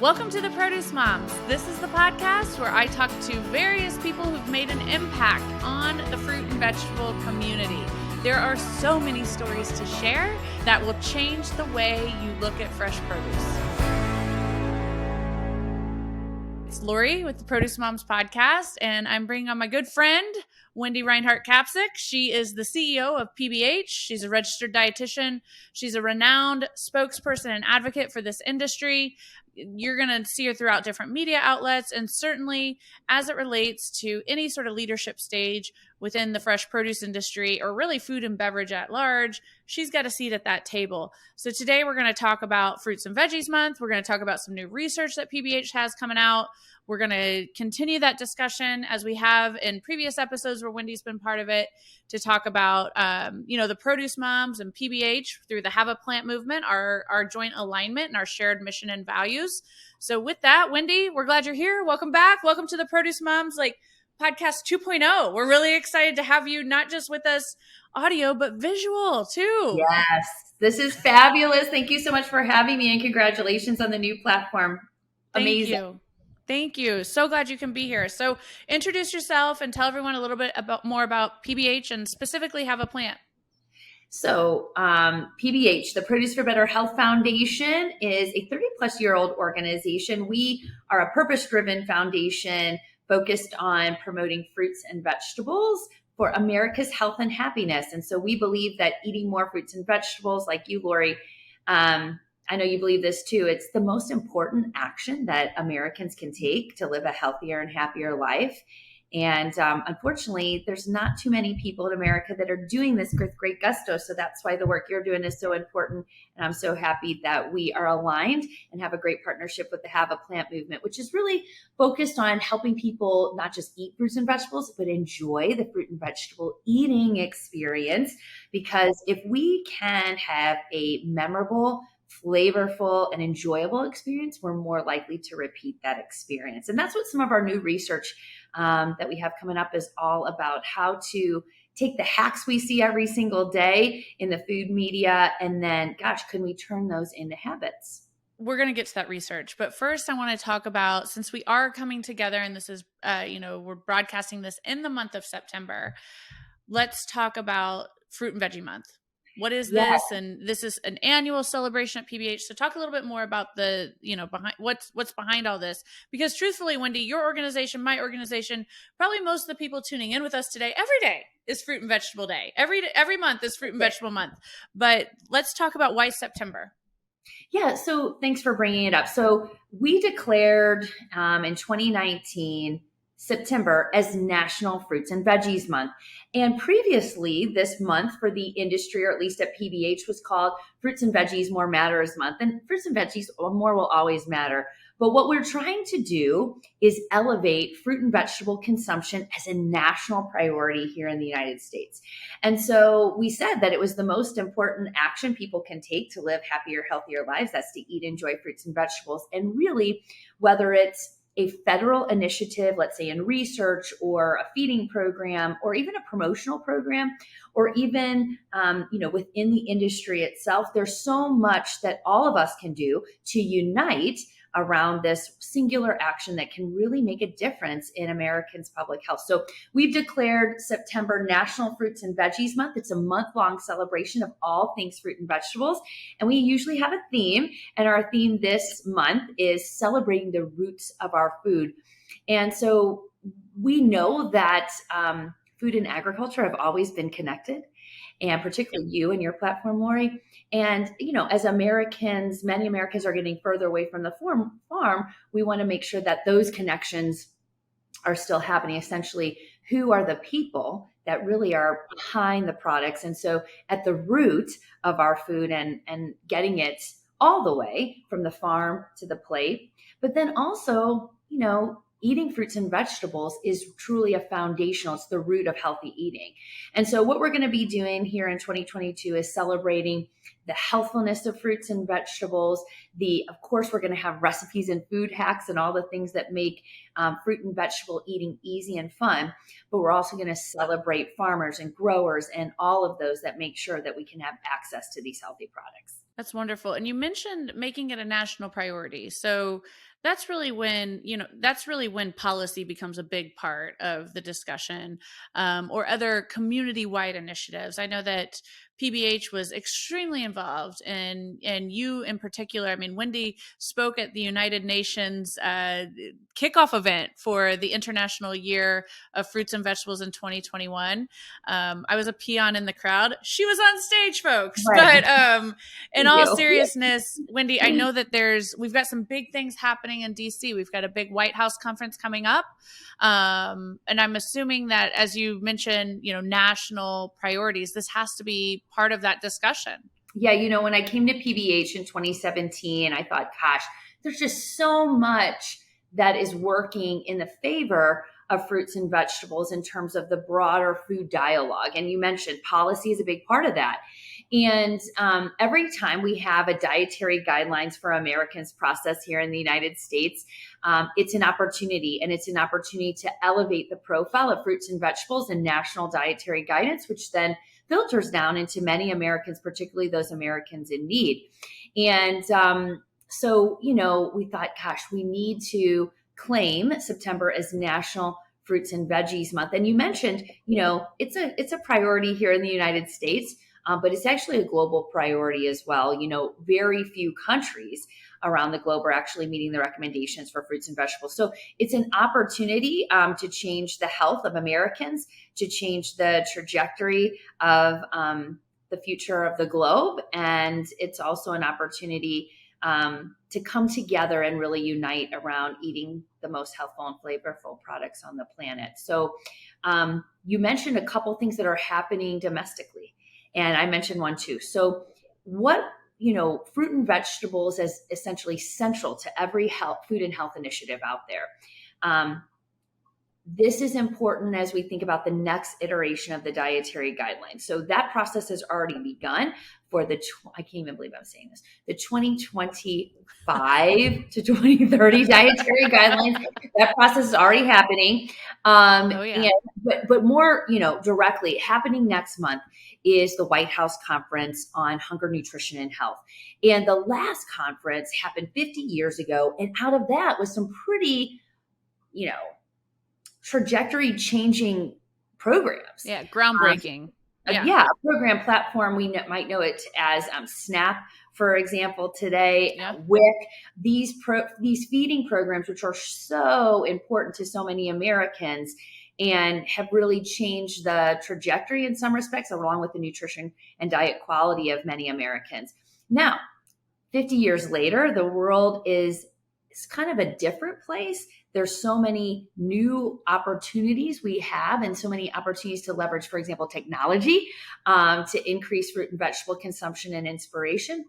Welcome to the Produce Moms. This is the podcast where I talk to various people who've made an impact on the fruit and vegetable community. There are so many stories to share that will change the way you look at fresh produce. It's Lori with the Produce Moms podcast, and I'm bringing on my good friend, Wendy Reinhardt Kapsak. She is the CEO of PBH. She's a registered dietitian. She's a renowned spokesperson and advocate for this industry. You're going to see her throughout different media outlets, and certainly as it relates to any sort of leadership stage within the fresh produce industry or really food and beverage at large, she's got a seat at that table. So today we're going to talk about Fruits and Veggies Month. We're going to talk about some new research that PBH has coming out. We're going to continue that discussion as we have in previous episodes where Wendy's been part of it to talk about, the Produce Moms and PBH through the Have a Plant movement, our joint alignment and our shared mission and values. So with that, Wendy, we're glad you're here. Welcome back. Welcome to the Produce Moms podcast 2.0. We're really excited to have you not just with us audio, but visual too. Yes, this is fabulous. Thank you so much for having me and congratulations on the new platform. Amazing. Thank you. So glad you can be here. So introduce yourself and tell everyone a little bit more about PBH and specifically Have a Plant. So PBH, the Produce for Better Health Foundation, is a 30-plus-year-old organization. We are a purpose-driven foundation focused on promoting fruits and vegetables for America's health and happiness. And so we believe that eating more fruits and vegetables, like you, Lori, I know you believe this too. It's the most important action that Americans can take to live a healthier and happier life. And unfortunately, there's not too many people in America that are doing this with great gusto. So that's why the work you're doing is so important. And I'm so happy that we are aligned and have a great partnership with the Have a Plant movement, which is really focused on helping people not just eat fruits and vegetables, but enjoy the fruit and vegetable eating experience. Because if we can have a memorable, flavorful, and enjoyable experience, we're more likely to repeat that experience. And that's what some of our new research that we have coming up is all about, how to take the hacks we see every single day in the food media, and then, can we turn those into habits? We're going to get to that research. But first, I want to talk about, since we are coming together and this is, we're broadcasting this in the month of September, let's talk about Fruit and Veggie Month. What is this? And this is an annual celebration at PBH. So talk a little bit more about the, behind what's behind all this, because truthfully, Wendy, your organization, my organization, probably most of the people tuning in with us today, every day is Fruit and Vegetable Day. Every month is Fruit and Vegetable Month. But let's talk about why September. Yeah. So thanks for bringing it up. So we declared in 2019, September as National Fruits and Veggies Month. And previously this month for the industry, or at least at PBH, was called Fruits and Veggies More Matters Month. And fruits and veggies more will always matter. But what we're trying to do is elevate fruit and vegetable consumption as a national priority here in the United States. And so we said that it was the most important action people can take to live happier, healthier lives. That's to eat and enjoy fruits and vegetables. And really, whether it's a federal initiative, let's say in research, or a feeding program, or even a promotional program, or even, within the industry itself, there's so much that all of us can do to unite around this singular action that can really make a difference in Americans' public health. So we've declared September National Fruits and Veggies Month. It's a month-long celebration of all things fruit and vegetables. And we usually have a theme. And our theme this month is celebrating the roots of our food. And so we know that food and agriculture have always been connected, and particularly you and your platform, Lori. And, as Americans, many Americans are getting further away from the farm, we want to make sure that those connections are still happening. Essentially, who are the people that really are behind the products? And so at the root of our food and getting it all the way from the farm to the plate, but then also, eating fruits and vegetables is truly a foundational, it's the root of healthy eating. And so what we're going to be doing here in 2022 is celebrating the healthfulness of fruits and vegetables. Of course, we're going to have recipes and food hacks and all the things that make fruit and vegetable eating easy and fun. But we're also going to celebrate farmers and growers and all of those that make sure that we can have access to these healthy products. That's wonderful. And you mentioned making it a national priority. So That's really when, that's really when policy becomes a big part of the discussion, or other community-wide initiatives. I know that PBH was extremely involved, and you in particular. I mean, Wendy spoke at the United Nations kickoff event for the International Year of Fruits and Vegetables in 2021. I was a peon in the crowd. She was on stage, folks. Right. But in Thank all you. seriousness, Wendy, I know that we've got some big things happening in DC. We've got a big White House conference coming up. And I'm assuming that, as you mentioned, national priorities, this has to be part of that discussion. Yeah, when I came to PBH in 2017, I thought, gosh, there's just so much that is working in the favor of fruits and vegetables in terms of the broader food dialogue. And you mentioned policy is a big part of that. And every time we have a dietary guidelines for Americans process here in the United States, it's an opportunity, and it's an opportunity to elevate the profile of fruits and vegetables and national dietary guidance, which then filters down into many Americans, particularly those Americans in need. And so, we thought, gosh, we need to claim September as National Fruits and Veggies Month. And you mentioned, it's a priority here in the United States, but it's actually a global priority as well. Very few countries around the globe are actually meeting the recommendations for fruits and vegetables. So it's an opportunity to change the health of Americans, to change the trajectory of the future of the globe. And it's also an opportunity to come together and really unite around eating the most healthful and flavorful products on the planet. So you mentioned a couple things that are happening domestically, and I mentioned one too. So fruit and vegetables as essentially central to every food and health initiative out there. This is important as we think about the next iteration of the dietary guidelines. So that process has already begun for I can't even believe I'm saying this, the 2025 to 2030 dietary guidelines. That process is already happening. Oh, yeah. But more, directly happening next month is the White House Conference on Hunger, Nutrition, and Health. And the last conference happened 50 years ago. And out of that was some pretty, trajectory changing programs. Yeah, groundbreaking. A program platform, we might know it as SNAP, for example, today. With these feeding programs, which are so important to so many Americans and have really changed the trajectory in some respects, along with the nutrition and diet quality of many Americans. Now, 50 years later, the world is kind of a different place. There's so many new opportunities we have, and so many opportunities to leverage, for example, technology to increase fruit and vegetable consumption and inspiration.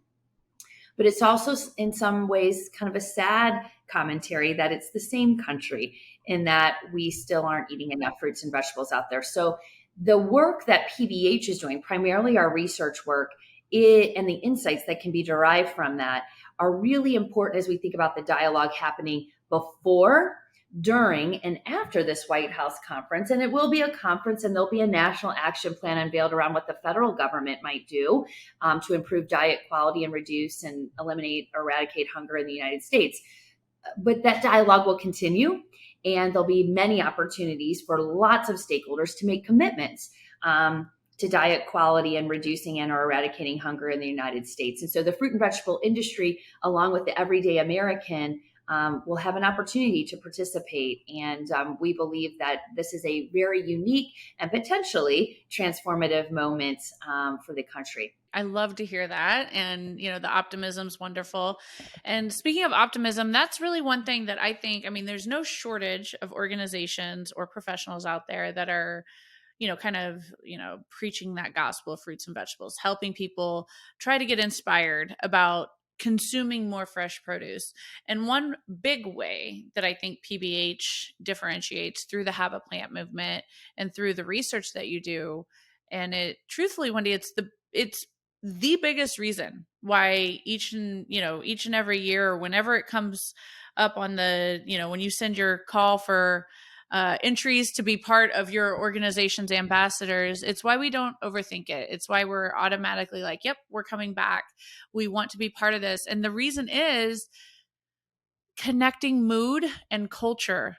But it's also in some ways kind of a sad commentary that it's the same country in that we still aren't eating enough fruits and vegetables out there. So the work that PBH is doing, primarily our research work, and the insights that can be derived from that are really important as we think about the dialogue happening before, during, and after this White House conference. And it will be a conference, and there'll be a national action plan unveiled around what the federal government might do to improve diet quality and reduce and eradicate hunger in the United States. But that dialogue will continue, and there'll be many opportunities for lots of stakeholders to make commitments to diet quality and reducing and or eradicating hunger in the United States. And so the fruit and vegetable industry, along with the everyday American, will have an opportunity to participate. And we believe that this is a very unique and potentially transformative moment for the country. I love to hear that. And, the optimism's wonderful. And speaking of optimism, that's really one thing that I think, there's no shortage of organizations or professionals out there that are, preaching that gospel of fruits and vegetables, helping people try to get inspired about consuming more fresh produce. And one big way that I think PBH differentiates through the Have a Plant movement and through the research that you do, and it truthfully, Wendy, it's the biggest reason why each and every year, or whenever it comes up on the, when you send your call for entries to be part of your organization's ambassadors, it's why we don't overthink it. It's why we're automatically like, yep, we're coming back. We want to be part of this. And the reason is connecting mood and culture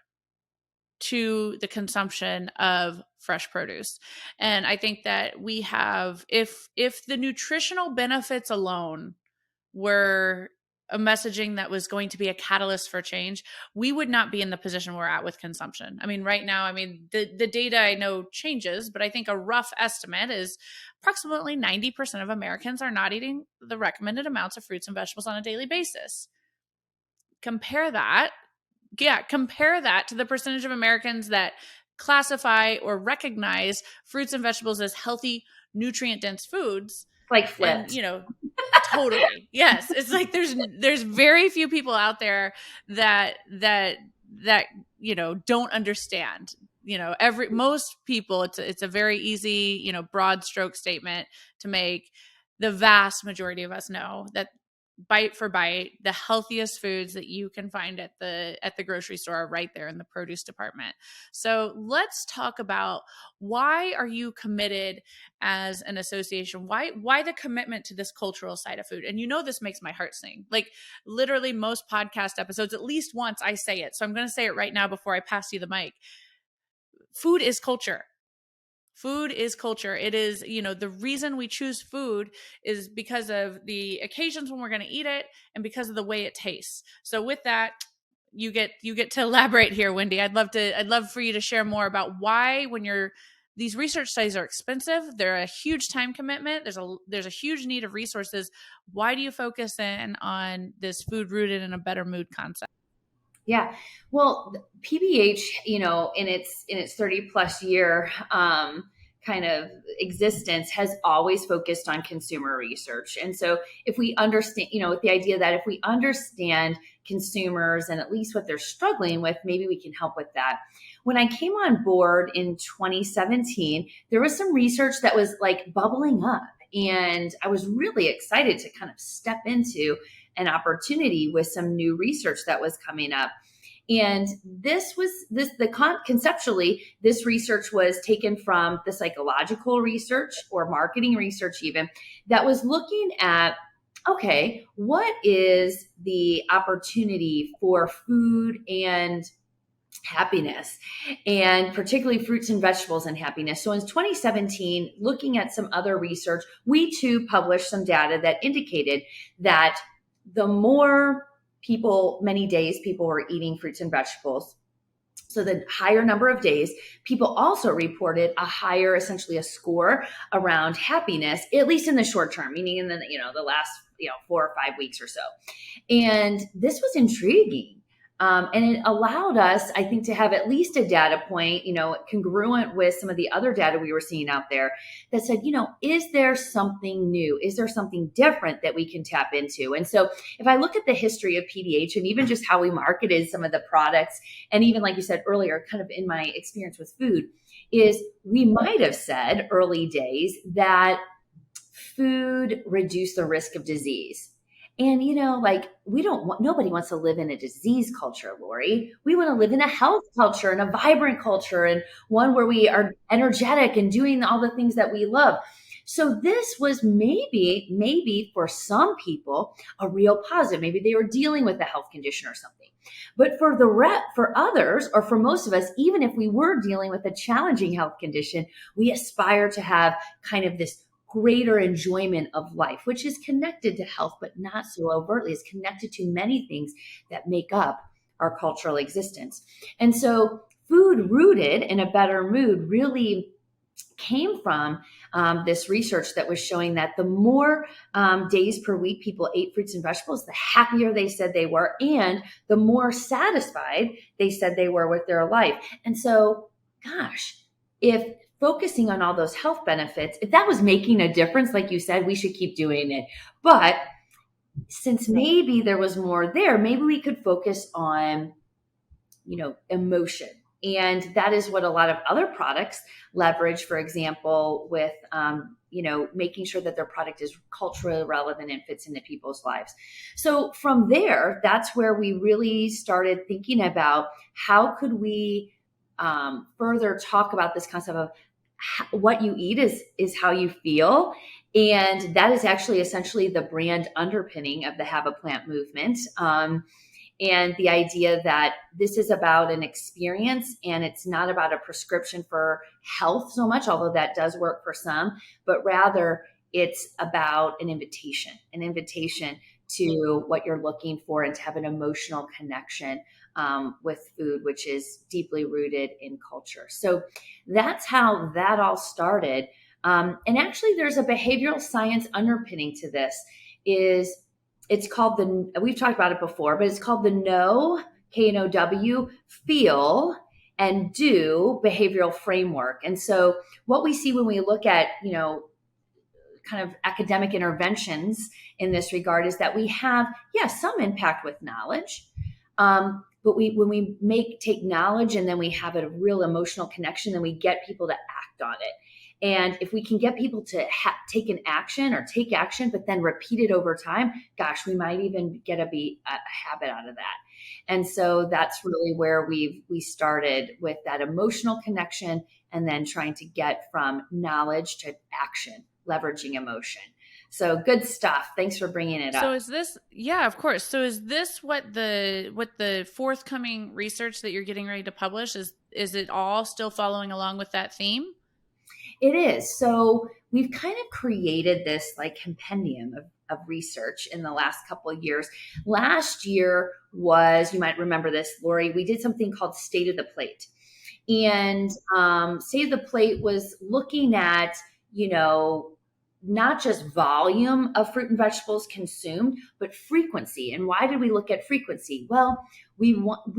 to the consumption of fresh produce. And I think that we have, if the nutritional benefits alone were a messaging that was going to be a catalyst for change, we would not be in the position we're at with consumption. I mean, right now, I mean, the data I know changes, but I think a rough estimate is approximately 90% of Americans are not eating the recommended amounts of fruits and vegetables on a daily basis. Compare that to the percentage of Americans that classify or recognize fruits and vegetables as healthy, nutrient-dense foods. Like flipped. And, totally. Yes. It's like there's very few people out there that don't understand. Most people, it's a very easy, broad stroke statement to make. The vast majority of us know that bite for bite, the healthiest foods that you can find at the grocery store are right there in the produce department. So let's talk about, why are you committed as an association? Why the commitment to this cultural side of food? And this makes my heart sing. Like, literally most podcast episodes, at least once I say it. So I'm going to say it right now before I pass you the mic. Food is culture. Food is culture. It is, the reason we choose food is because of the occasions when we're going to eat it and because of the way it tastes. So with that, you get to elaborate here, Wendy. I'd love for you to share more about why, when these research studies are expensive, they're a huge time commitment. There's a huge need of resources. Why do you focus in on this food rooted in a better mood concept? Yeah. Well, PBH, in its 30 plus year kind of existence, has always focused on consumer research. And so if we understand, with the idea that if we understand consumers and at least what they're struggling with, maybe we can help with that. When I came on board in 2017, there was some research that was like bubbling up, and I was really excited to kind of step into an opportunity with some new research that was coming up. And conceptually, this research was taken from the psychological research or marketing research even, that was looking at, okay, what is the opportunity for food and happiness, and particularly fruits and vegetables and happiness. So in 2017, looking at some other research, we too published some data that indicated that the more many days people were eating fruits and vegetables, so the higher number of days, people also reported essentially a score around happiness, at least in the short term, meaning in the last 4 or 5 weeks or so. And this was intriguing. And it allowed us, I think, to have at least a data point, congruent with some of the other data we were seeing out there, that said, is there something new? Is there something different that we can tap into? And so if I look at the history of PDH and even just how we marketed some of the products, and even like you said earlier, kind of in my experience with food, is we might have said early days that food reduced the risk of disease. And, nobody wants to live in a disease culture, Lori. We want to live in a health culture and a vibrant culture, and one where we are energetic and doing all the things that we love. So this was maybe for some people a real positive. Maybe they were dealing with a health condition or something. But for others, or for most of us, even if we were dealing with a challenging health condition, we aspire to have kind of this greater enjoyment of life, which is connected to health, but not so overtly. It's connected to many things that make up our cultural existence. And so food rooted in a better mood really came from this research that was showing that the more days per week people ate fruits and vegetables, the happier they said they were, and the more satisfied they said they were with their life. And so, gosh, if focusing on all those health benefits, if that was making a difference, like you said, we should keep doing it. But since maybe there was more there, maybe we could focus on, emotion. And that is what a lot of other products leverage, for example, with, making sure that their product is culturally relevant and fits into people's lives. So from there, that's where we really started thinking about how could we further talk about this concept of what you eat is how you feel. And that is actually essentially the brand underpinning of the Have a Plant movement. And the idea that this is about an experience and it's not about a prescription for health so much, although that does work for some, but rather it's about an invitation to what you're looking for and to have an emotional connection with food, which is deeply rooted in culture. So that's how that all started. And actually, there's a behavioral science underpinning to this. It's called we've talked about it before, but it's called the know, KNOW, feel and do behavioral framework. And so what we see when we look at, kind of academic interventions in this regard is that we have, some impact with knowledge. But when we take knowledge and then we have a real emotional connection, then we get people to act on it. And if we can get people to take take action, but then repeat it over time, gosh, we might even get a habit out of that. And so that's really where we started with that emotional connection and then trying to get from knowledge to action, leveraging emotion. So good stuff. Thanks for bringing it up. So is this, of course. So is this what the forthcoming research that you're getting ready to publish is it all still following along with that theme? It is. So we've kind of created this like compendium of research in the last couple of years. Last year was, you might remember this, Lori, we did something called State of the Plate. And State of the Plate was looking at, not just volume of fruit and vegetables consumed, but frequency. And why did we look at frequency? Well, we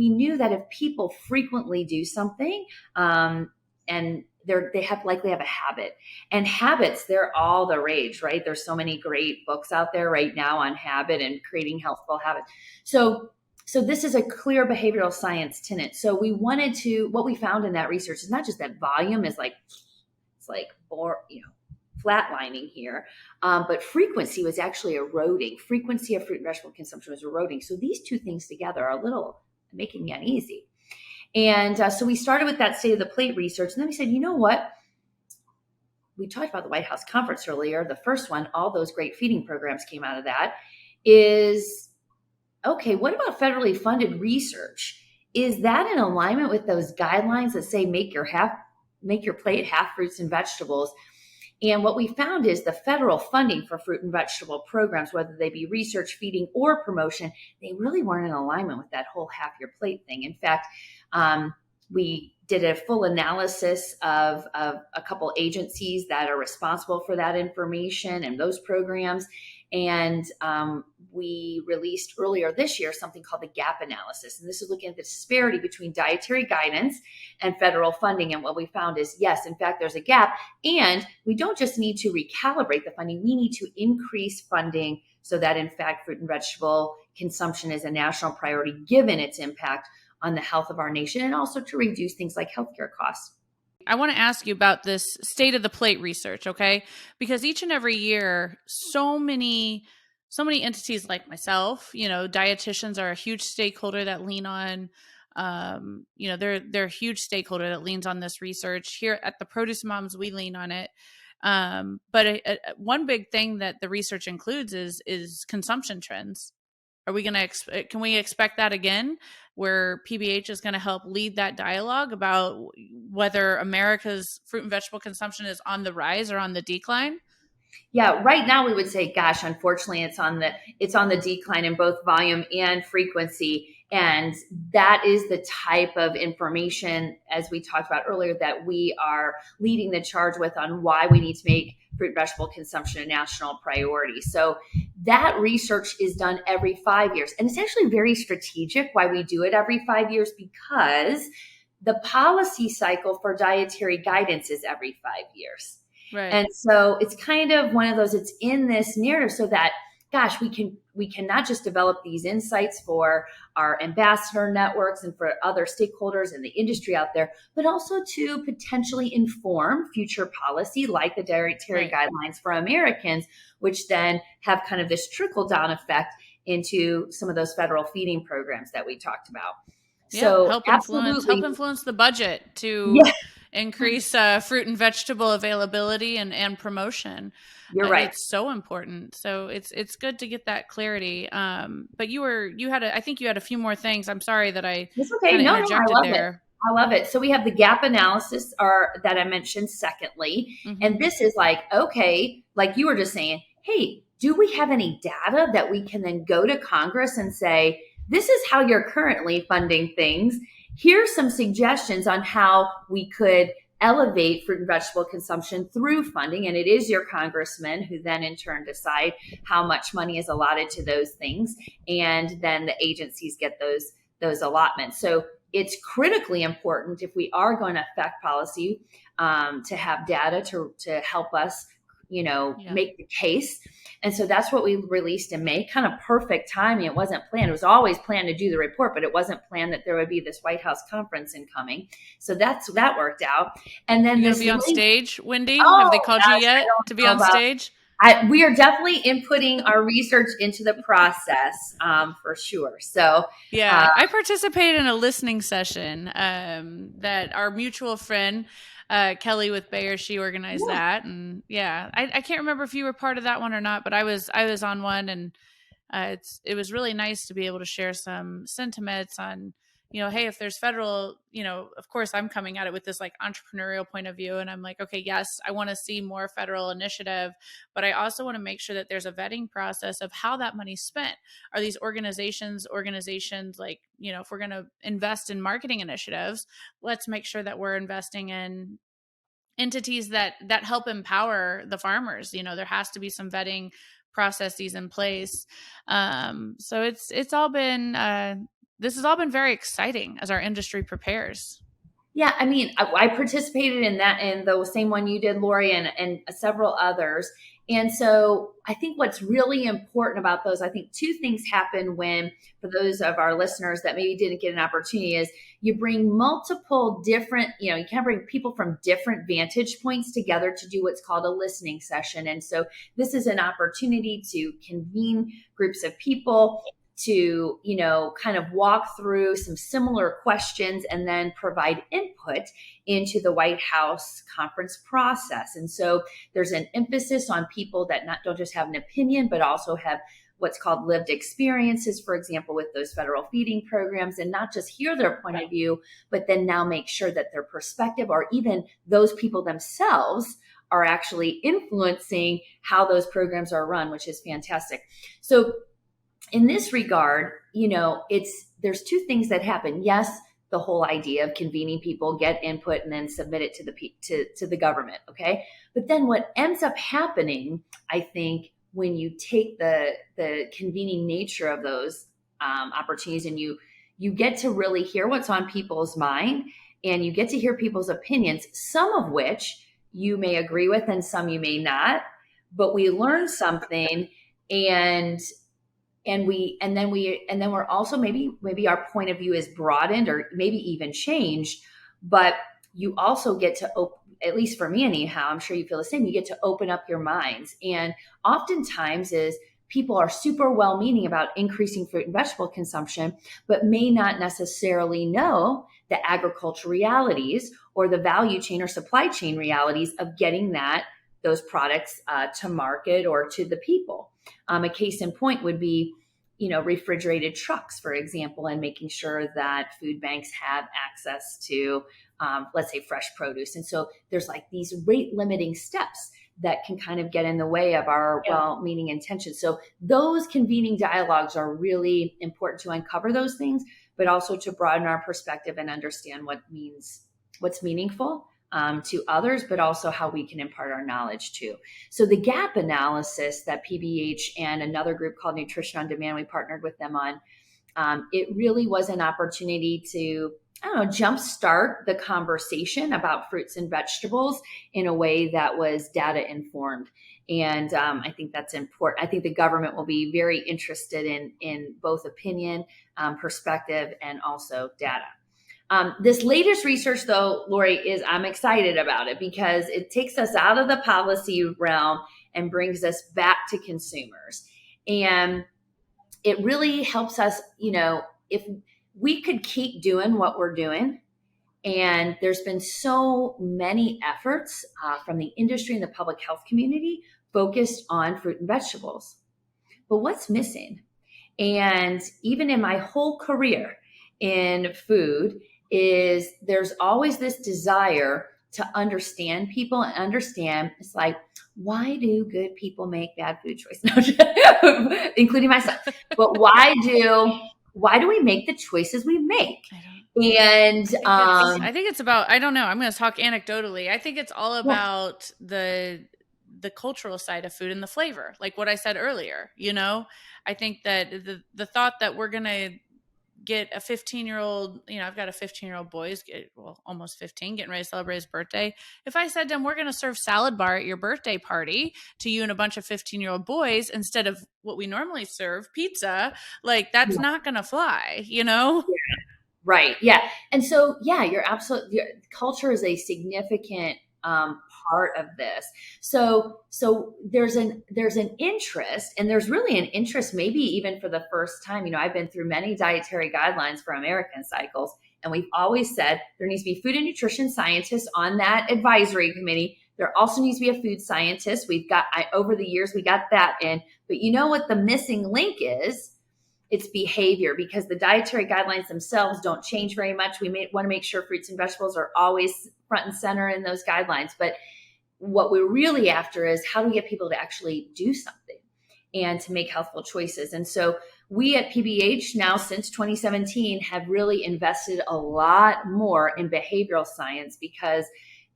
knew that if people frequently do something, and they likely have a habit, and habits, they're all the rage, right? There's so many great books out there right now on habit and creating healthful habits. So this is a clear behavioral science tenet. So what we found in that research is not just that volume is flatlining here, but frequency was actually eroding. Frequency of fruit and vegetable consumption was eroding. So these two things together are a little making me uneasy. And so we started with that State of the Plate research. And then we said, you know what? We talked about the White House conference earlier. The first one, all those great feeding programs came out of that. Is, okay, what about federally funded research? Is that in alignment with those guidelines that say make your plate half fruits and vegetables? And what we found is the federal funding for fruit and vegetable programs, whether they be research, feeding, or promotion, they really weren't in alignment with that whole half your plate thing. In fact, we did a full analysis of a couple agencies that are responsible for that information and those programs. And we released earlier this year something called the gap analysis. And this is looking at the disparity between dietary guidance and federal funding. And what we found is, yes, in fact, there's a gap. And we don't just need to recalibrate the funding. We need to increase funding so that, in fact, fruit and vegetable consumption is a national priority, given its impact on the health of our nation, and also to reduce things like healthcare costs. I want to ask you about this State of the Plate research, okay? Because each and every year, so many entities like myself, dietitians are a huge stakeholder that lean on, they're a huge stakeholder that leans on this research. Here at the Produce Moms, we lean on it. But one big thing that the research includes is consumption trends. Can we expect that again, where PBH is going to help lead that dialogue about whether America's fruit and vegetable consumption is on the rise or on the decline? Yeah, right now we would say, gosh, unfortunately, it's on the decline in both volume and frequency. And that is the type of information, as we talked about earlier, that we are leading the charge with on why we need to make fruit and vegetable consumption a national priority. So that research is done every 5 years. And it's actually very strategic why we do it every 5 years, because the policy cycle for dietary guidance is every 5 years. Right. And so it's kind of one of those, it's in this narrative so that, gosh, we can not just develop these insights for our ambassador networks and for other stakeholders in the industry out there, but also to potentially inform future policy like the dietary guidelines for Americans, which then have kind of this trickle down effect into some of those federal feeding programs that we talked about. Yeah, So help influence the budget to increase fruit and vegetable availability and promotion. You're right. It's so important. So it's good to get that clarity. But I think you had a few more things. I'm sorry that I It's okay. kind of No, interjected I love there. it. I love it. So we have the gap analysis that I mentioned secondly. Mm-hmm. And this is like, okay, like you were just saying, hey, do we have any data that we can then go to Congress and say, this is how you're currently funding things. Here's some suggestions on how we could elevate fruit and vegetable consumption through funding. And it is your congressman who then in turn decide how much money is allotted to those things. And then the agencies get those allotments. So it's critically important if we are going to affect policy to have data to help us, make the case. And so that's what we released in May. Kind of perfect timing. It wasn't planned. It was always planned to do the report, but it wasn't planned that there would be this White House conference incoming. So that worked out. And then you this be on stage, Wendy? Oh, have they called you yet to be on stage? We are definitely inputting our research into the process for sure. So yeah, I participated in a listening session that our mutual friend Kelly with Bayer, she organized that, and I can't remember if you were part of that one or not, but I was on one, and it was really nice to be able to share some sentiments on, hey, if there's federal, of course I'm coming at it with this like entrepreneurial point of view, and I'm like, okay, yes, I want to see more federal initiative, but I also want to make sure that there's a vetting process of how that money's spent. Are these organizations like, if we're going to invest in marketing initiatives, let's make sure that we're investing in entities that help empower the farmers. There has to be some vetting processes in place. So it's all been this has all been very exciting as our industry prepares. Yeah, I mean, I participated in that, in the same one you did, Lori, and several others. And so I think what's really important about those, I think two things happen when, for those of our listeners that maybe didn't get an opportunity, is you bring multiple different, you can bring people from different vantage points together to do what's called a listening session. And so this is an opportunity to convene groups of people to, kind of walk through some similar questions and then provide input into the White House conference process. And so there's an emphasis on people that don't just have an opinion, but also have what's called lived experiences, for example, with those federal feeding programs, and not just hear their point of view, but then now make sure that their perspective, or even those people themselves, are actually influencing how those programs are run, which is fantastic. So in this regard, there's two things that happen. Yes, the whole idea of convening people, get input, and then submit it to the government. Okay. But then what ends up happening, I think, when you take the convening nature of those opportunities, and you get to really hear what's on people's mind, and you get to hear people's opinions, some of which you may agree with and some you may not, but we learn something, and then we're also maybe our point of view is broadened or maybe even changed, but you also get to at least for me anyhow, I'm sure you feel the same, you get to open up your minds. And oftentimes people are super well-meaning about increasing fruit and vegetable consumption, but may not necessarily know the agricultural realities or the value chain or supply chain realities of getting those products to market or to the people. A case in point would be, refrigerated trucks, for example, and making sure that food banks have access to, let's say, fresh produce. And so there's like these rate limiting steps that can kind of get in the way of our well-meaning intentions. So those convening dialogues are really important to uncover those things, but also to broaden our perspective and understand what's meaningful to others, but also how we can impart our knowledge too. So the gap analysis that PBH and another group called Nutrition on Demand, we partnered with them on, it really was an opportunity to, jumpstart the conversation about fruits and vegetables in a way that was data informed. And I think that's important. I think the government will be very interested in both opinion, perspective, and also data. This latest research, though, Lori, I'm excited about it because it takes us out of the policy realm and brings us back to consumers. And it really helps us, if we could keep doing what we're doing And there's been so many efforts from the industry and the public health community focused on fruit and vegetables. But what's missing? And even in my whole career in food, is there's always this desire to understand people and understand. It's like, why do good people make bad food choices? No, including myself. But why do we make the choices we make? And I think it's about, I don't know, I'm going to talk anecdotally. I think it's all about the cultural side of food and the flavor, like what I said earlier. I think that the thought that we're going to get a 15-year-old, I've got a 15-year-old boy, almost 15, getting ready to celebrate his birthday. If I said to him, we're going to serve salad bar at your birthday party to you and a bunch of 15-year-old boys instead of what we normally serve, pizza, like that's not going to fly, Yeah. Right. Yeah. And so, you're absolutely, culture is a significant part of this. So there's an interest, and there's really an interest, maybe even for the first time. I've been through many dietary guidelines for American Cycles, and we've always said there needs to be food and nutrition scientists on that advisory committee. There also needs to be a food scientist. Over the years, we got that in, but you know what the missing link is? It's behavior, because the dietary guidelines themselves don't change very much. We want to make sure fruits and vegetables are always front and center in those guidelines. But what we're really after is how do we get people to actually do something and to make healthful choices. And so we at PBH now, since 2017, have really invested a lot more in behavioral science, because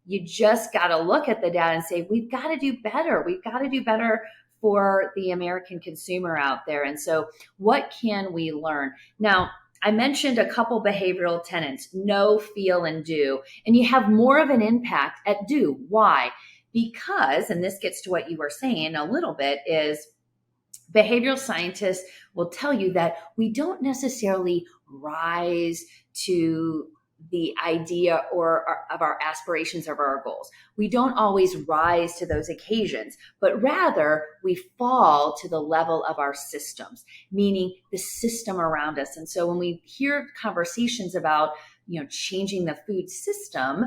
you just got to look at the data and say, we've got to do better. We've got to do better for the American consumer out there. And so what can we learn? Now, I mentioned a couple behavioral tenets: know, feel, and do. And you have more of an impact at do. Why? Because, and this gets to what you were saying a little bit, is behavioral scientists will tell you that we don't necessarily rise to the idea of our aspirations, of our goals. We don't always rise to those occasions, but rather we fall to the level of our systems, meaning the system around us. And so when we hear conversations about, changing the food system,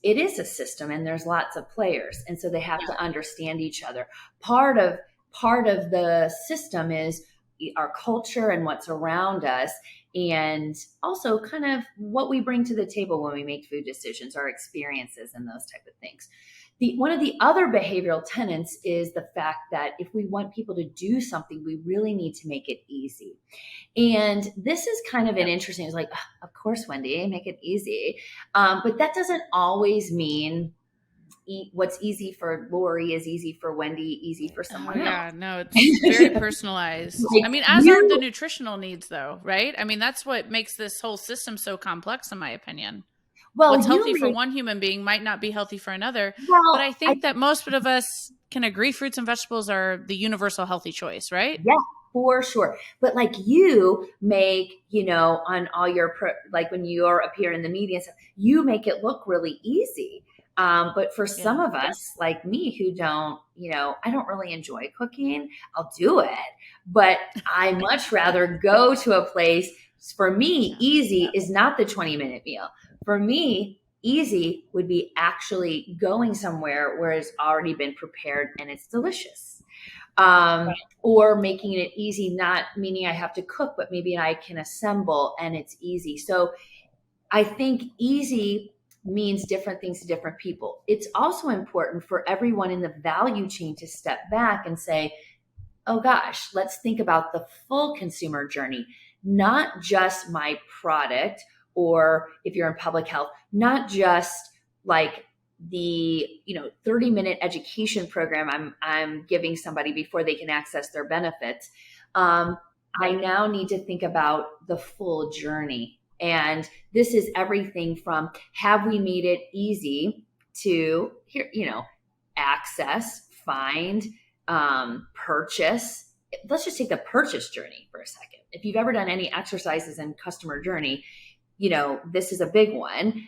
it is a system, and there's lots of players. And so they have to understand each other. Part of the system is our culture and what's around us, and also kind of what we bring to the table when we make food decisions, our experiences and those type of things. One of the other behavioral tenets is the fact that if we want people to do something, we really need to make it easy. And this is kind of an interesting, it's like, of course, Wendy, make it easy. But that doesn't always mean what's easy for Lori is easy for Wendy, easy for someone else. Yeah, no, it's very personalized. I mean, as are the nutritional needs, though, right? I mean, that's what makes this whole system so complex, in my opinion. Well, what's healthy for one human being might not be healthy for another. Well, but I think that most of us can agree fruits and vegetables are the universal healthy choice, right? Yeah, for sure. But like you make, on all your, like when you're up here in the media, you make it look really easy. But for some of us, like me, who don't, I don't really enjoy cooking. I'll do it, but I much rather go to a place. For me, easy is not the 20-minute meal. For me, easy would be actually going somewhere where it's already been prepared and it's delicious. Or making it easy, not meaning I have to cook, but maybe I can assemble and it's easy. So I think easy means different things to different people. It's also important for everyone in the value chain to step back and say, oh gosh, let's think about the full consumer journey, not just my product, or if you're in public health, not just like the 30-minute education program I'm giving somebody before they can access their benefits. I now need to think about the full journey. And this is everything from, have we made it easy to access, find, purchase? Let's just take the purchase journey for a second. If you've ever done any exercises in customer journey, this is a big one.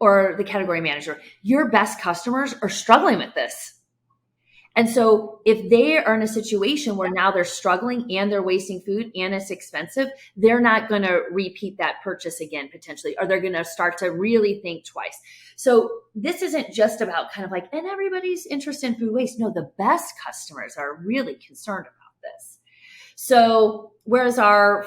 or the category manager, your best customers are struggling with this. And so if they are in a situation where now they're struggling and they're wasting food and it's expensive, they're not going to repeat that purchase again, potentially, or they're going to start to really think twice. So this isn't just about kind of like, and everybody's interested in food waste. No, the best customers are really concerned about this. So whereas our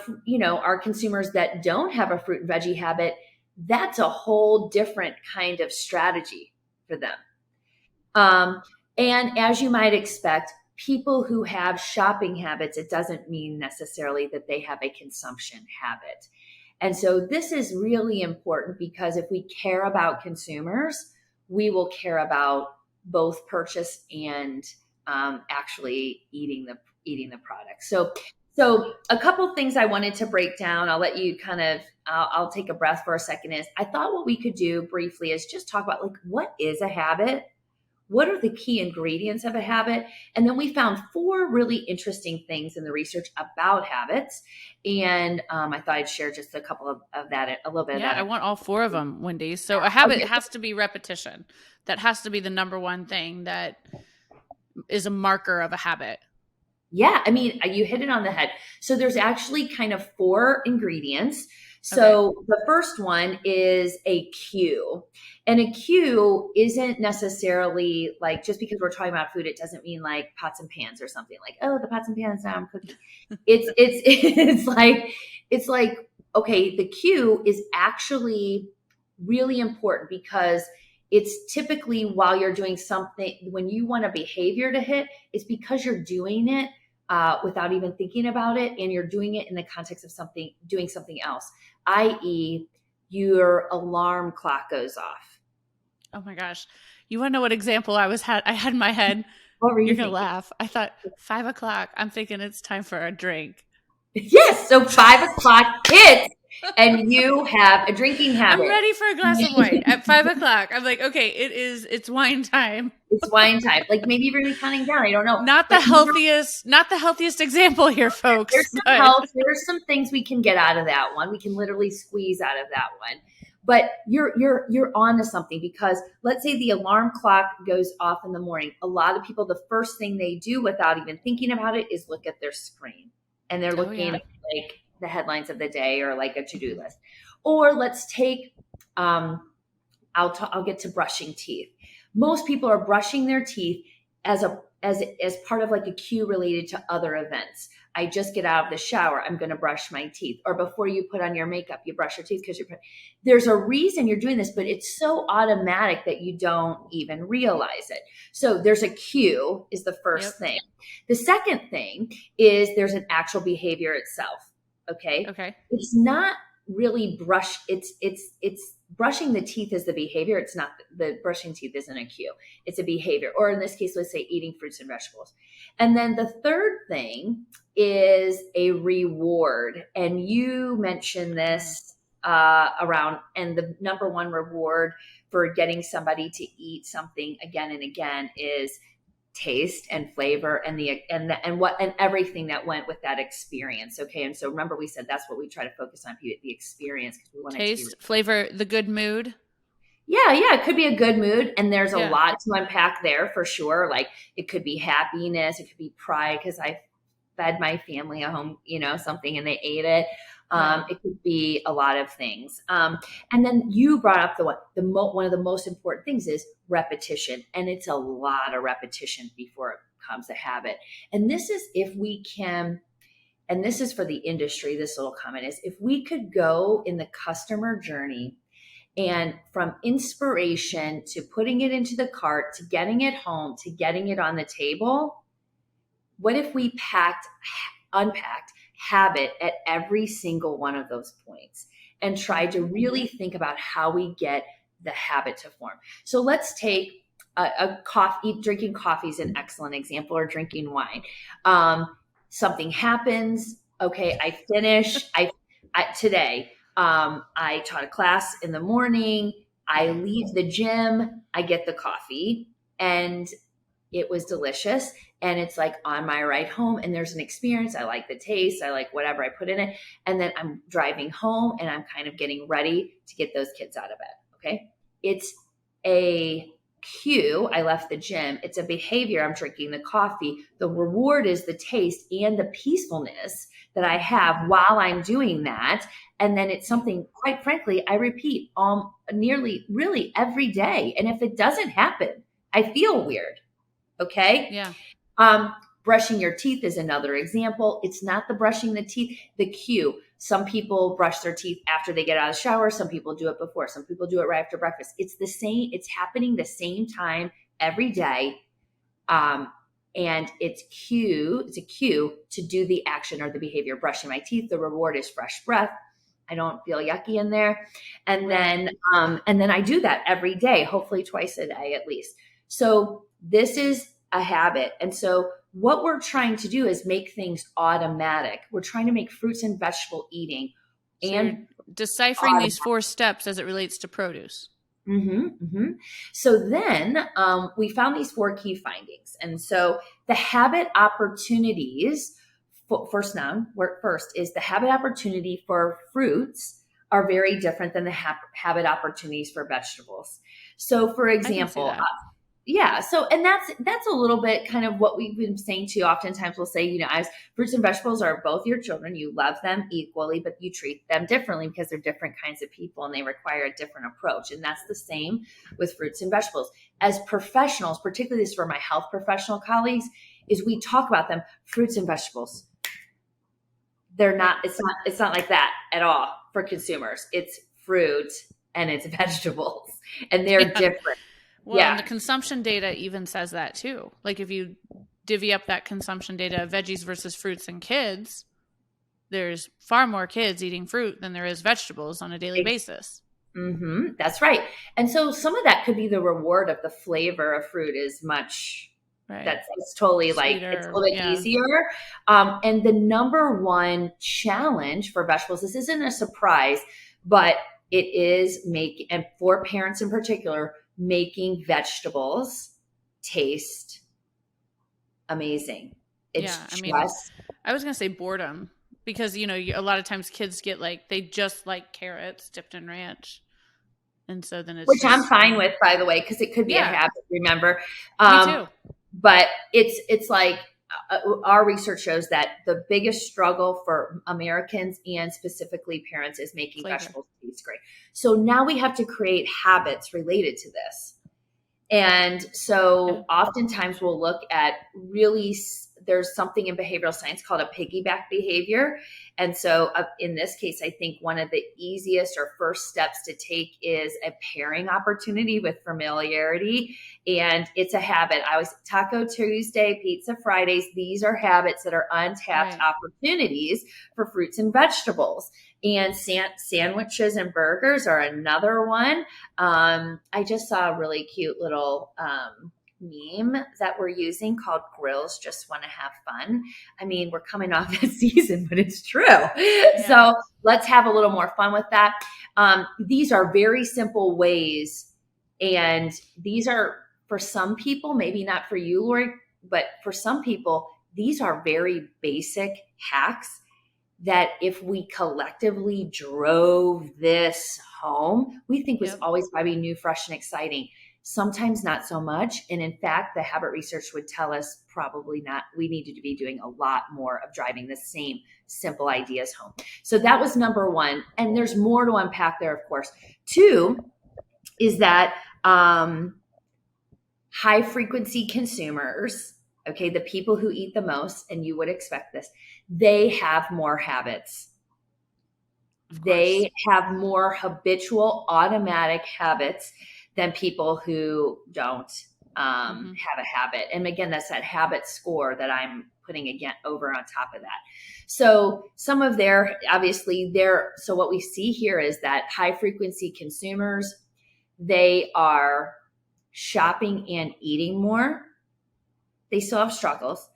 consumers that don't have a fruit and veggie habit, that's a whole different kind of strategy for them. And as you might expect, people who have shopping habits, it doesn't mean necessarily that they have a consumption habit. And so this is really important because if we care about consumers, we will care about both purchase and actually eating the product. So a couple things I wanted to break down. I'll let you I'll take a breath for a second. Is I thought what we could do briefly is just talk about like, what is a habit? What are the key ingredients of a habit? And then we found 4 really interesting things in the research about habits. And I thought I'd share just a couple of that, a little bit of that. I want all 4 of them, Wendy. So a habit has to be repetition. That has to be the number one thing that is a marker of a habit. Yeah, I mean, you hit it on the head. So there's actually kind of 4 ingredients. So the first one is a cue. And a cue isn't necessarily like, just because we're talking about food, it doesn't mean like pots and pans or something like, oh, the pots and pans now I'm cooking. It's like, okay, the cue is actually really important because it's typically while you're doing something, when you want a behavior to hit, it's because you're doing it without even thinking about it, and you're doing it in the context of doing something else, i.e., your alarm clock goes off. Oh my gosh. You want to know what example I had in my head? What were you You're going to laugh. I thought 5 o'clock. I'm thinking it's time for a drink. Yes. So 5 o'clock hits and you have a drinking habit. I'm ready for a glass of wine at 5 o'clock. I'm like, okay, it's wine time. It's wine time. Like maybe you're really counting down. I don't know. Not the healthiest example here, folks. There's some things we can get out of that one. We can literally squeeze out of that one. But you're on to something, because let's say the alarm clock goes off in the morning. A lot of people, the first thing they do without even thinking about it is look at their screen, and they're looking at like the headlines of the day or like a to-do list. Or let's take, I'll get to brushing teeth. Most people are brushing their teeth as part of like a cue related to other events. I just get out of the shower, I'm going to brush my teeth. Or before you put on your makeup, you brush your teeth because there's a reason you're doing this, but it's so automatic that you don't even realize it. So there's a cue is the first thing. The second thing is there's an actual behavior itself. Okay. It's not really it's brushing the teeth is the behavior. It's not, the brushing teeth isn't a cue. It's a behavior. Or in this case, let's say eating fruits and vegetables. And then the third thing is a reward. And you mentioned this around, and the number one reward for getting somebody to eat something again and again is taste and flavor and everything that went with that experience. Okay. And so remember, we said that's what we try to focus on, the experience, because we want taste, flavor, the good mood. Yeah. It could be a good mood. And there's a lot to unpack there for sure. Like it could be happiness. It could be pride because I fed my family a home, something and they ate it. It could be a lot of things. And then you brought up one of the most important things is repetition. And it's a lot of repetition before it becomes a habit. And this is if we can, and this is for the industry, this little comment is if we could go in the customer journey and from inspiration to putting it into the cart, to getting it home, to getting it on the table, what if we unpacked habit at every single one of those points and try to really think about how we get the habit to form. So let's take drinking coffee is an excellent example, or drinking wine. Something happens. Okay. I finish. Today, I taught a class in the morning. I leave the gym. I get the coffee and it was delicious. And it's like on my ride home and there's an experience. I like the taste. I like whatever I put in it. And then I'm driving home and I'm kind of getting ready to get those kids out of bed. Okay. it's a cue. I left the gym. It's a behavior. I'm drinking the coffee. The reward is the taste and the peacefulness that I have while I'm doing that. And then it's something, quite frankly, I repeat nearly really every day. And if it doesn't happen, I feel weird. Okay. Yeah. Brushing your teeth is another example. It's not the brushing the teeth, the cue. Some people brush their teeth after they get out of the shower. Some people do it before. Some people do it right after breakfast. It's the same. It's happening the same time every day. And it's a cue to do the action or the behavior. Brushing my teeth. The reward is fresh breath. I don't feel yucky in there. And then I do that every day, hopefully twice a day at least. So this is a habit. And so what we're trying to do is make things automatic. We're trying to make fruits and vegetable eating and deciphering these 4 steps as it relates to produce. So then we found these 4 key findings. And so the habit opportunities, first is the habit opportunity for fruits are very different than the habit opportunities for vegetables. So for example, so, and that's a little bit kind of what we've been saying too. Oftentimes we'll say, as fruits and vegetables are both your children, you love them equally, but you treat them differently because they're different kinds of people and they require a different approach. And that's the same with fruits and vegetables. As professionals, particularly this for my health professional colleagues, is we talk about them, fruits and vegetables. It's not like that at all for consumers. It's fruit and it's vegetables and they're different. Well, and the consumption data even says that too. Like if you divvy up that consumption data of veggies versus fruits and kids, there's far more kids eating fruit than there is vegetables on a daily basis. That's right. And so some of that could be the reward of the flavor of fruit is much, it's totally sweeter, like it's a little bit easier. And the number one challenge for vegetables, this isn't a surprise, but it is and for parents in particular, making vegetables taste amazing. It's I was going to say boredom because, a lot of times kids get they just like carrots dipped in ranch. And so then which I'm fine with, by the way, because it could be a habit, remember? Me too. But it's like our research shows that the biggest struggle for Americans and specifically parents is making vegetables taste great. So now we have to create habits related to this. And so oftentimes we'll look at there's something in behavioral science called a piggyback behavior. And so in this case, I think one of the easiest or first steps to take is a pairing opportunity with familiarity. And it's a habit. I always Taco Tuesday, Pizza Fridays. These are habits that are untapped opportunities for fruits and vegetables. And sandwiches and burgers are another one. I just saw a really cute little meme that we're using called Grills Just Want to Have Fun. I mean, we're coming off this season, but it's true. Yeah. So let's have a little more fun with that. These are very simple ways. And these are for some people, maybe not for you, Lori, but for some people, these are very basic hacks that if we collectively drove this home, we think was always going to be new, fresh, and exciting. Sometimes not so much. And in fact, the habit research would tell us probably not. We needed to be doing a lot more of driving the same simple ideas home. So that was number one. And there's more to unpack there, of course. 2 is that high frequency consumers, okay, the people who eat the most, and you would expect this, they have more habits. They have more habitual, automatic habits than people who don't have a habit. And again, that's that habit score that I'm putting again over on top of that. So some of so what we see here is that high frequency consumers, they are shopping and eating more. They still have struggles.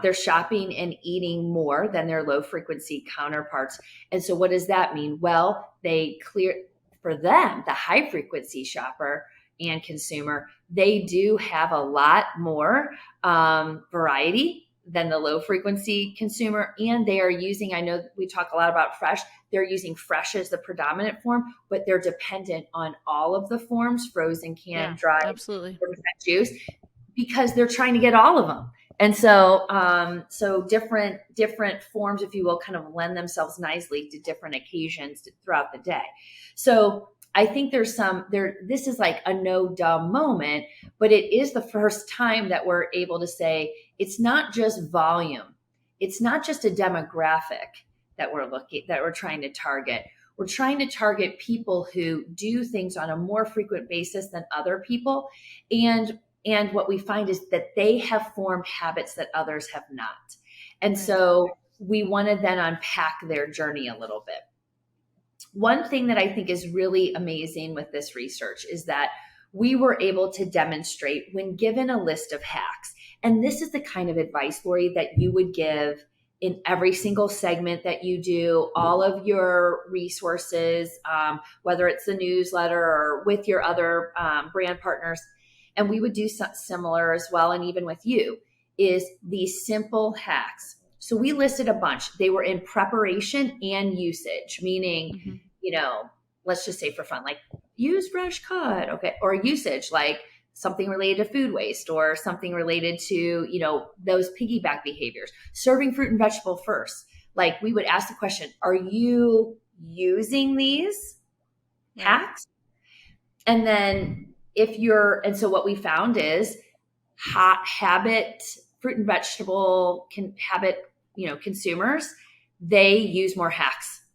They're shopping and eating more than their low frequency counterparts. And so what does that mean? Well, for them, the high frequency shopper and consumer, they do have a lot more variety than the low frequency consumer. And they are using, I know we talk a lot about fresh, they're using fresh as the predominant form, but they're dependent on all of the forms, frozen, canned, dry, absolutely, juice, because they're trying to get all of them. And so, so different forms, if you will, kind of lend themselves nicely to different occasions throughout the day. So I think this is like a no duh moment, but it is the first time that we're able to say it's not just volume. It's not just a demographic that we're trying to target. We're trying to target people who do things on a more frequent basis than other people. And what we find is that they have formed habits that others have not. And so we want to then unpack their journey a little bit. One thing that I think is really amazing with this research is that we were able to demonstrate when given a list of hacks, and this is the kind of advice, Lori, that you would give in every single segment that you do, all of your resources, whether it's the newsletter or with your other brand partners. And we would do something similar as well. And even with you, is these simple hacks. So we listed a bunch. They were in preparation and usage, meaning, let's just say for fun, like use fresh cut. Okay. Or usage, like something related to food waste or something related to, those piggyback behaviors, serving fruit and vegetable first. Like we would ask the question, are you using these hacks? And then and so what we found is habit, fruit and vegetable consumers, they use more hacks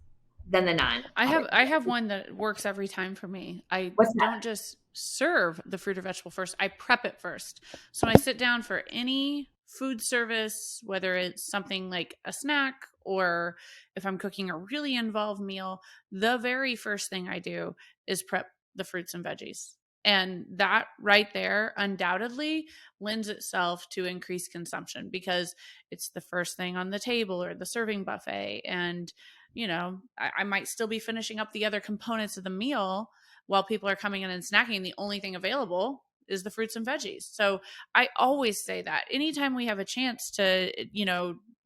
than the non. I have one that works every time for me. I don't just serve the fruit or vegetable first. I prep it first. So when I sit down for any food service, whether it's something like a snack or if I'm cooking a really involved meal, the very first thing I do is prep the fruits and veggies. And that right there undoubtedly lends itself to increased consumption because it's the first thing on the table or the serving buffet. And, I might still be finishing up the other components of the meal while people are coming in and snacking. The only thing available is the fruits and veggies. So I always say that anytime we have a chance to,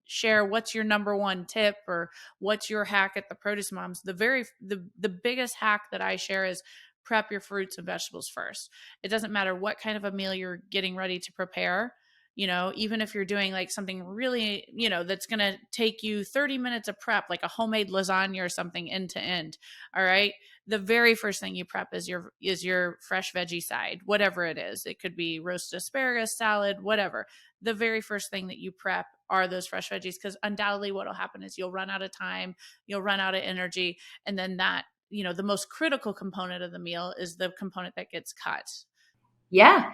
share what's your number one tip or what's your hack at the Produce Moms, the biggest hack that I share is prep your fruits and vegetables first. It doesn't matter what kind of a meal you're getting ready to prepare. Even if you're doing like something really, that's going to take you 30 minutes of prep, like a homemade lasagna or something end to end. All right. The very first thing you prep is your fresh veggie side, whatever it is. It could be roasted asparagus, salad, whatever. The very first thing that you prep are those fresh veggies, because undoubtedly what will happen is you'll run out of time, you'll run out of energy. And then that, the most critical component of the meal is the component that gets cut. Yeah,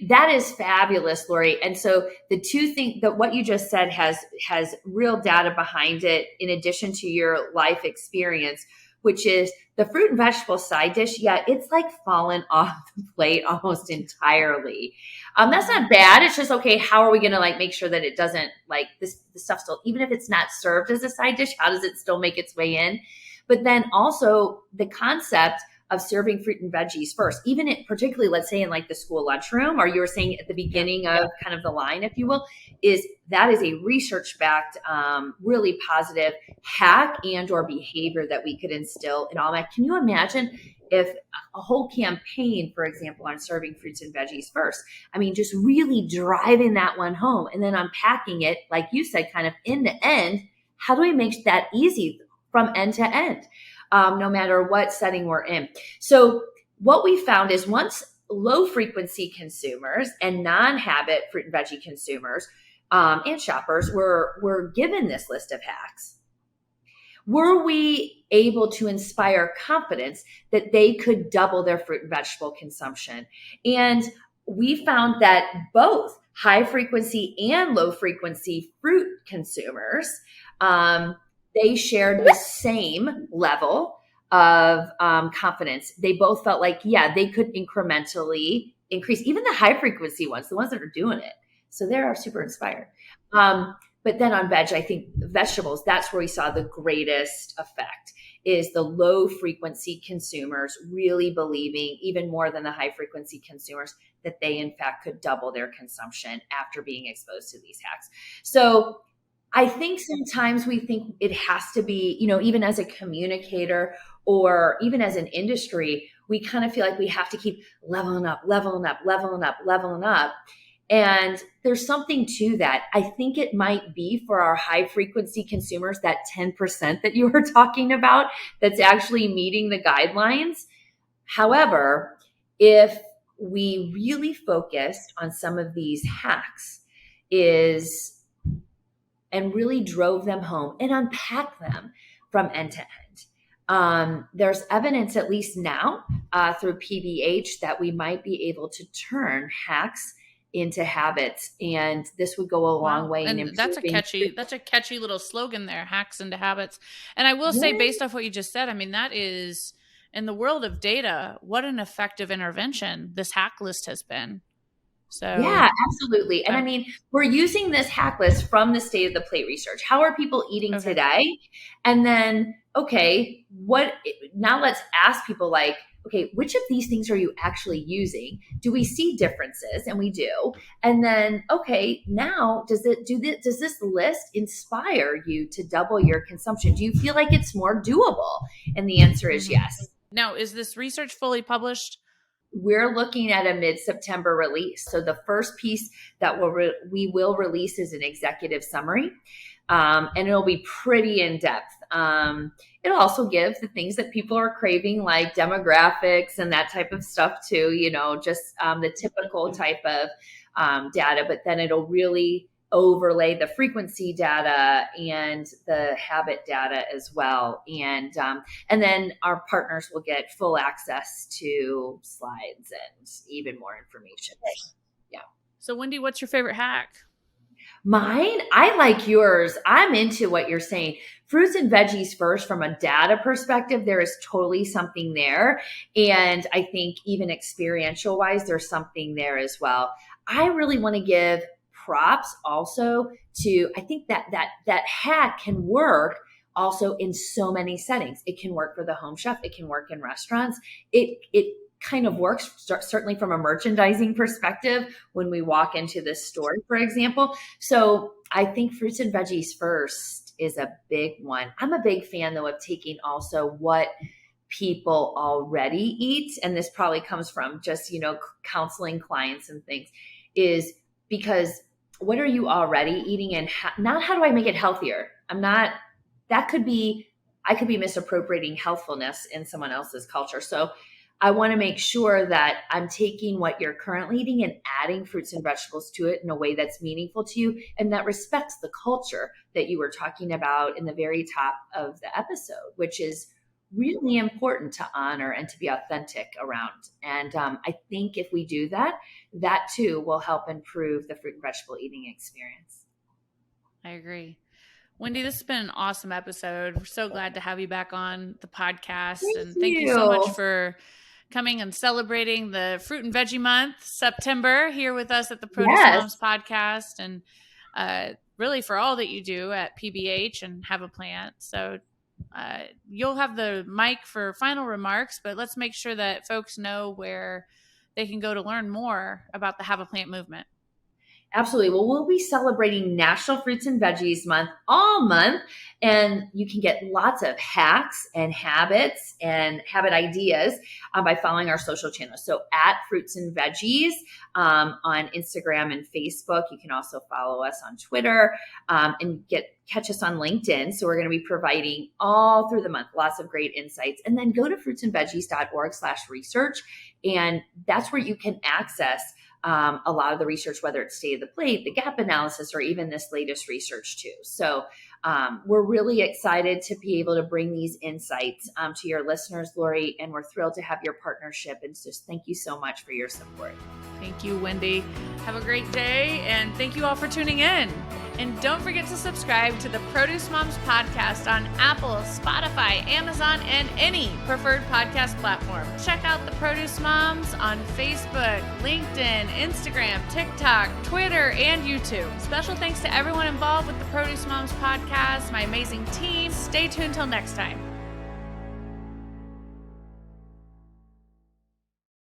that is fabulous, Lori. And so the two things that what you just said has real data behind it, in addition to your life experience, which is the fruit and vegetable side dish. Yeah, it's like fallen off the plate almost entirely. That's not bad. It's just, okay, how are we going to make sure that it doesn't the stuff still, even if it's not served as a side dish, how does it still make its way in? But then also the concept of serving fruit and veggies first, even particularly, let's say in the school lunchroom, or you were saying at the beginning of kind of the line, if you will, is a research-backed, really positive hack and or behavior that we could instill in all that. Can you imagine if a whole campaign, for example, on serving fruits and veggies first? I mean, just really driving that one home and then unpacking it, like you said, kind of end to end. How do we make that easy from end to end? No matter what setting we're in. So what we found is once low frequency consumers and non-habit fruit and veggie consumers and shoppers were given this list of hacks, were we able to inspire confidence that they could double their fruit and vegetable consumption? And we found that both high frequency and low frequency fruit consumers, they shared the same level of confidence. They both felt like, they could incrementally increase, even the high frequency ones, the ones that are doing it. So they're super inspired. But then on veg, I think vegetables, that's where we saw the greatest effect. is the low frequency consumers really believing, even more than the high frequency consumers, that they in fact could double their consumption after being exposed to these hacks. So I think sometimes we think it has to be, even as a communicator or even as an industry, we kind of feel like we have to keep leveling up. And there's something to that. I think it might be for our high frequency consumers, that 10% that you were talking about, that's actually meeting the guidelines. However, if we really focused on some of these hacks and really drove them home and unpacked them from end to end, there's evidence, at least now, through PBH, that we might be able to turn hacks into habits, and this would go a long way in improving. That's a catchy little slogan there, hacks into habits. And I will say, based off what you just said, I mean, that is, in the world of data, what an effective intervention this hack list has been. So yeah, absolutely. And I mean, we're using this hack list from the State of the Plate research. How are people eating today? And then, now let's ask people like, okay, which of these things are you actually using? Do we see differences? And we do. And then, okay, now does this list inspire you to double your consumption? Do you feel like it's more doable? And the answer is yes. Now, is this research fully published? We're looking at a mid-September release. So the first piece that we will release is an executive summary, and it'll be pretty in-depth. It'll also give the things that people are craving, like demographics and that type of stuff too, just the typical type of data, but then it'll really overlay the frequency data and the habit data as well. And then our partners will get full access to slides and even more information. Yeah. So Wendy, what's your favorite hack? Mine? I like yours. I'm into what you're saying. Fruits and veggies first, from a data perspective, there is totally something there. And I think even experiential wise, there's something there as well. I really want to give props also to, I think that hack can work also in so many settings. It can work for the home chef. It can work in restaurants. It kind of works certainly from a merchandising perspective when we walk into the store, for example. So I think fruits and veggies first is a big one. I'm a big fan though of taking also what people already eat. And this probably comes from just, counseling clients and things, is because what are you already eating, and not how do I make it healthier? I could be misappropriating healthfulness in someone else's culture. So I want to make sure that I'm taking what you're currently eating and adding fruits and vegetables to it in a way that's meaningful to you and that respects the culture that you were talking about in the very top of the episode, which is really important to honor and to be authentic around. And I think if we do that, that too will help improve the fruit and vegetable eating experience. I agree. Wendy, this has been an awesome episode. We're so glad to have you back on the podcast. Thank you so much for coming and celebrating the Fruit and Veggie Month, September, here with us at the Produce Moms podcast, and really for all that you do at PBH and Have a Plant. So you'll have the mic for final remarks, but let's make sure that folks know where they can go to learn more about the Have a Plant movement. Absolutely. Well, we'll be celebrating National Fruits and Veggies Month all month, and you can get lots of hacks and habits and habit ideas by following our social channels. So at Fruits and Veggies on Instagram and Facebook. You can also follow us on Twitter and catch us on LinkedIn. So we're going to be providing all through the month lots of great insights. And then go to fruitsandveggies.org/research, and that's where you can access a lot of the research, whether it's State of the Plate, the gap analysis, or even this latest research too. So we're really excited to be able to bring these insights to your listeners, Lori, and we're thrilled to have your partnership. And just thank you so much for your support. Thank you, Wendy. Have a great day, and thank you all for tuning in. And don't forget to subscribe to the Produce Moms podcast on Apple, Spotify, Amazon, and any preferred podcast platform. Check out the Produce Moms on Facebook, LinkedIn, Instagram, TikTok, Twitter, and YouTube. Special thanks to everyone involved with the Produce Moms podcast, my amazing team. Stay tuned till next time.